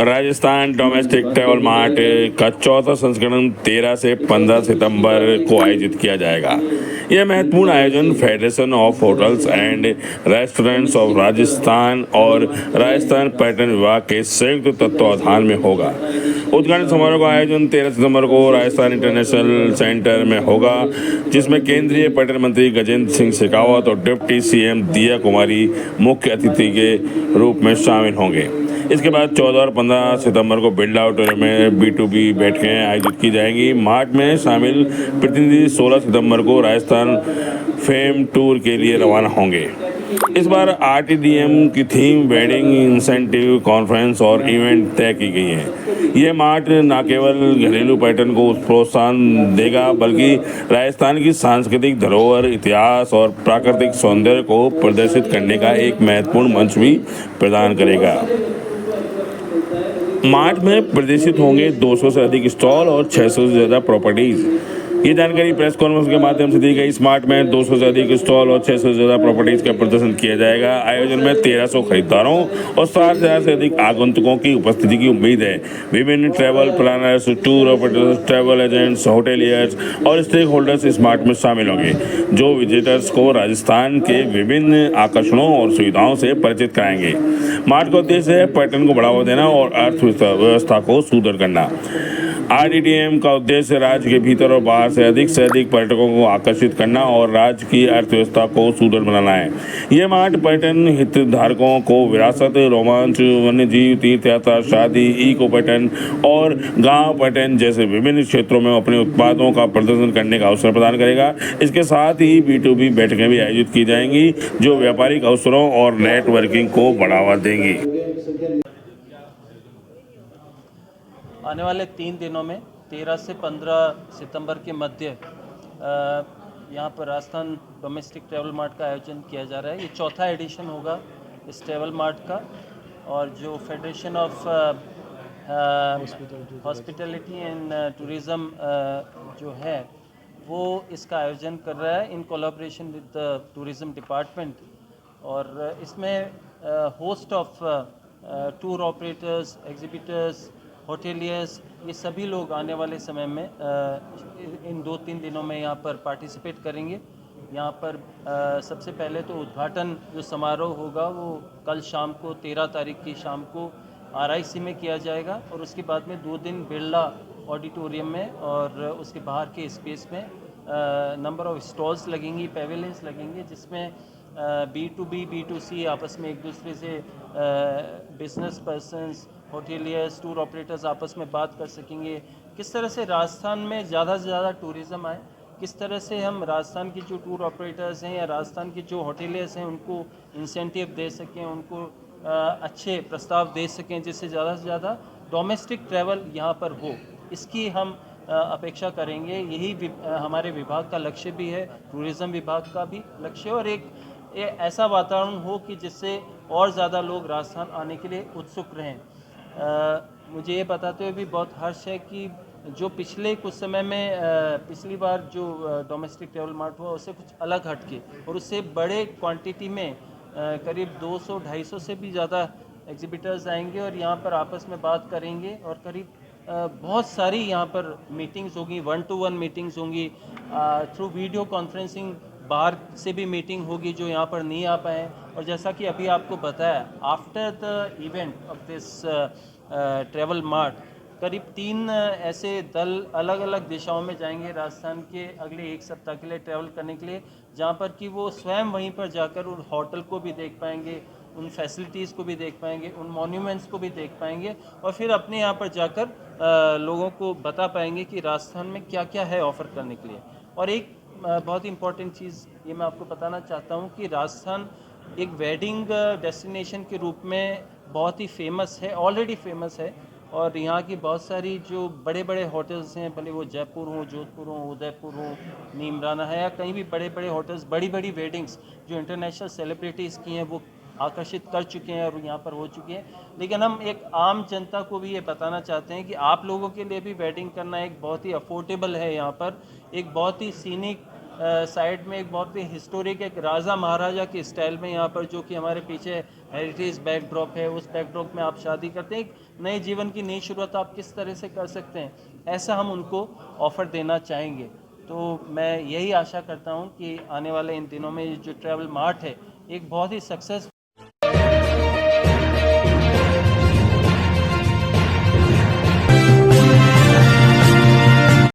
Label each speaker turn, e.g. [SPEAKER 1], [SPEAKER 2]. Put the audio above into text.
[SPEAKER 1] Rajasthan domestic travel mart का चौथा संस्करण 13 से 15 सितंबर को आयोजित किया जाएगा। यह महत्वपूर्ण आयोजन federation of hotels and restaurants of Rajasthan और राजस्थान पर्यटन विभाग के संयुक्त तत्वावधान में होगा। उद्घाटन समारोह का आयोजन 13 सितंबर को राजस्थान इंटरनेशनल सेंटर में होगा, जिसमें केंद्रीय पर्यटन मंत्री गजेंद्र सिंह शेखावत और डिप्टी सीएम दिया कुमारी मुख्य अतिथि के रूप में शामिल होंगे। इसके बाद 14 और 15 सितंबर को बिरला ऑडिटोरियम में B2B बैठकें आयोजित की जाएंगी। मार्ट में शामिल प्रतिनिधि 16 सितंबर को राजस्थान फेम टूर के लिए रवाना होंगे। इस बार RTDM की थीम वेडिंग इंसेंटिव कॉन्फ्रेंस और इवेंट तय की गई है। यह मार्ट न केवल घरेलू पर्यटन को प्रोत्साहन देगा, बल्कि राजस्थान की सांस्कृतिक धरोहर, इतिहास और प्राकृतिक सौंदर्य को प्रदर्शित करने का एक महत्वपूर्ण मंच भी प्रदान करेगा। मार्ट में प्रदर्शित होंगे 200 से अधिक स्टॉल और 600 से ज़्यादा प्रॉपर्टीज़। ये जानकारी प्रेस कॉन्फ्रेंस के माध्यम से दी गई। इस मार्ट में 200 से अधिक स्टॉल और 600 से ज़्यादा प्रॉपर्टीज़ का प्रदर्शन किया जाएगा। आयोजन में 1300 खरीदारों और 60,000 से अधिक आगंतुकों की उपस्थिति की उम्मीद है। विभिन्न travel planners, tour operators, travel agents, hoteliers और स्टेक होल्डर्स इस मार्ट में शामिल होंगे, जो विजिटर्स को राजस्थान के विभिन्न आकर्षणों और सुविधाओं से परिचित कराएंगे। मार्ट का उद्देश्य है पर्यटन को बढ़ावा देना और अर्थव्यवस्था को सुदृढ़ करना। RTDM का उद्देश्य राज्य के भीतर और बाहर से अधिक पर्यटकों को आकर्षित करना और राज्य की अर्थव्यवस्था को सुदृढ़ बनाना है। यह मार्ट पर्यटन हितधारकों को विरासत, रोमांच, वन्यजीव, तीर्थ यात्रा, शादी, इको पर्यटन और गांव पर्यटन जैसे विभिन्न क्षेत्रों में अपने उत्पादों का प्रदर्शन करने का अवसर प्रदान करेगा। इसके साथ ही B2B बैठकें भी आयोजित की जाएंगी, जो व्यापारिक अवसरों और नेटवर्किंग को बढ़ावा देंगी।
[SPEAKER 2] आने वाले 3 दिनों में 13 से 15 सितंबर के मध्य यहाँ पर राजस्थान डोमेस्टिक ट्रैवल मार्ट का आयोजन किया जा रहा है। ये चौथा एडिशन होगा इस ट्रैवल मार्ट का, और जो federation of hospitality and tourism जो है वो इसका आयोजन कर रहा है in collaboration with the tourism department. और इसमें host of tour operators, exhibitors, hoteliers, ये सभी लोग आने वाले समय में इन 2-3 दिनों में यहाँ पर पार्टिसिपेट करेंगे। यहाँ पर सबसे पहले तो उद्घाटन जो समारोह होगा वो कल शाम को 13 तारीख की शाम को RIC में किया जाएगा, और उसके बाद में 2 दिन बिरला ऑडिटोरियम में और उसके बाहर के स्पेस में नंबर ऑफ स्टॉल्स लगेंगी, पेविलियंस लगेंगे, जिसमें B2B, B2C आपस में एक दूसरे से business persons, hoteliers, tour operators आपस में बात कर सकेंगे। किस तरह से राजस्थान में ज़्यादा से ज़्यादा टूरिज़्म आए, किस तरह से हम राजस्थान की जो टूर ऑपरेटर्स हैं या राजस्थान की जो होटेलियर्स हैं उनको इंसेंटिव दे सकें, उनको अच्छे प्रस्ताव दे सकें, जिससे ज़्यादा से ज़्यादा डोमेस्टिक ट्रैवल यहाँ पर हो, इसकी हम अपेक्षा करेंगे। यही हमारे विभाग का लक्ष्य भी है, टूरिज़्म विभाग का भी लक्ष्य, और एक ऐसा वातावरण हो कि जिससे और ज़्यादा लोग राजस्थान आने के लिए उत्सुक रहें। मुझे ये बताते हुए भी बहुत हर्ष है कि जो पिछले कुछ समय में पिछली बार जो डोमेस्टिक ट्रैवल मार्ट हुआ उससे कुछ अलग हटके और उससे बड़े क्वांटिटी में करीब 200-250 से भी ज़्यादा एग्जिबिटर्स आएंगे और यहाँ पर आपस में बात करेंगे, और करीब बहुत सारी यहाँ पर मीटिंग्स होगी, 1-to-1 मीटिंग्स होंगी, थ्रू वीडियो कॉन्फ्रेंसिंग बाहर से भी मीटिंग होगी जो यहाँ पर नहीं आ पाए। और जैसा कि अभी आपको बताया, after the event of this travel mart करीब 3 ऐसे दल अलग अलग दिशाओं में जाएंगे राजस्थान के अगले 1 सप्ताह के लिए ट्रैवल करने के लिए, जहाँ पर कि वो स्वयं वहीं पर जाकर उन होटल को भी देख पाएंगे, उन फैसिलिटीज़ को भी देख पाएंगे, उन मॉन्यूमेंट्स को भी देख पाएंगे, और फिर अपने यहाँ पर जाकर लोगों को बता पाएंगे कि राजस्थान में क्या क्या है ऑफ़र करने के लिए। और एक बहुत इंपॉर्टेंट चीज़ ये मैं आपको बताना चाहता हूँ कि राजस्थान एक वेडिंग डेस्टिनेशन के रूप में बहुत ही फेमस है, ऑलरेडी फेमस है, और यहाँ की बहुत सारी जो बड़े बड़े होटल्स हैं, भले वो जयपुर हो, जोधपुर हो, उदयपुर हो, नीमराना है, या कहीं भी बड़े बड़े होटल्स, बड़ी बड़ी वेडिंग्स जो इंटरनेशनल सेलिब्रिटीज़ की हैं वो आकर्षित कर चुके हैं और यहाँ पर हो चुके हैं। लेकिन हम एक आम जनता को भी ये बताना चाहते हैं कि आप लोगों के लिए भी वेडिंग करना एक बहुत ही अफोर्डेबल है। यहाँ पर एक बहुत ही सीनिक साइड में एक बहुत ही हिस्टोरिक एक राजा महाराजा की स्टाइल में यहाँ पर, जो कि हमारे पीछे हेरिटेज बैकड्रॉप है, उस बैकड्रॉप में आप शादी करते हैं, एक नए जीवन की नई शुरुआत आप किस तरह से कर सकते हैं, ऐसा हम उनको ऑफ़र देना चाहेंगे। तो मैं यही आशा करता हूँ कि आने वाले इन दिनों में ये जो ट्रैवल मार्ट है एक बहुत ही सक्सेसफुल